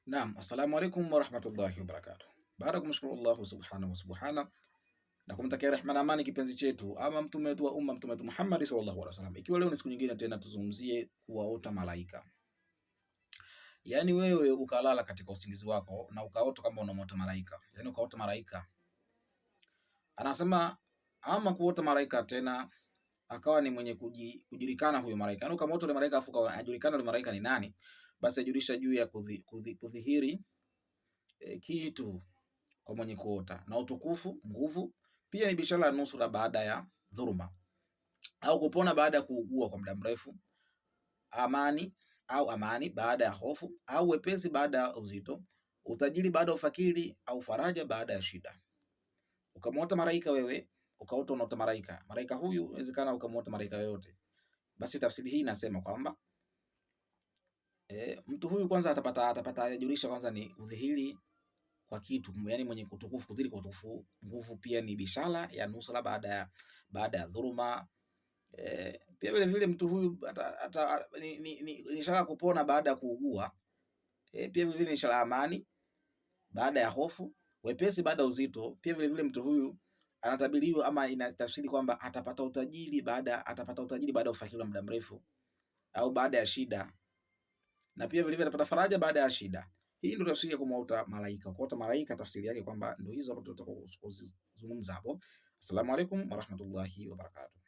Naam, assalamu alaikum warahmatullahi wabarakatuh. Baada ya kumshukuru Allah subhanahu na kumtakia rehma na amani kipenzi chetu ama mtume wetu wa umma, mtume wetu Muhammad sallallahu alaihi wasallam, ikiwa leo ni siku nyingine tena tuzungumzie kuwaota malaika. Yaani wewe ukalala katika usingizi wako na ukaota kama unamwota malaika, yaani ukaota malaika. Anasema ama kuota malaika tena akawa ni mwenye kujulikana huyo malaika, yaani ukamwota yule malaika afu ajulikana yule malaika ni nani, basi ajulisha juu ya kudhihiri kitu kwa mwenye kuota na utukufu, nguvu. Pia ni bishara ya nusura baada ya dhuluma, au kupona baada ya kuugua kwa muda mrefu, amani baada ya hofu, au wepesi baada ya uzito, utajiri baada ya ufakiri, au faraja baada ya shida. Ukamwota malaika wewe, ukaota unaota malaika, malaika huyu inawezekana ukamwota malaika yoyote, basi tafsiri hii inasema kwamba mtu huyu kwanza atapata ajulisha kwanza ni udhihiri kwa kitu, yani mwenye kutukufu, kudhiri kwa utukufu, nguvu. Pia ni bishara ya nusura baada ya dhuluma. Pia vile vile mtu huyu ni ishara kupona baada ya kuugua. Pia vile vile ni ishara amani baada ya hofu, wepesi baada ya uzito. Pia vile vile mtu huyu anatabiriwa ama inatafsiri kwamba atapata utajiri baada ya ufakiri wa muda mrefu au baada ya shida, na pia vile vile atapata faraja baada ya shida. Hii ndio tafsiri ya kumwota malaika. Kuota malaika tafsiri yake kwamba ndio hizo hapo tutakazozungumza hapo. Asalamu alaykum warahmatullahi wabarakatuh.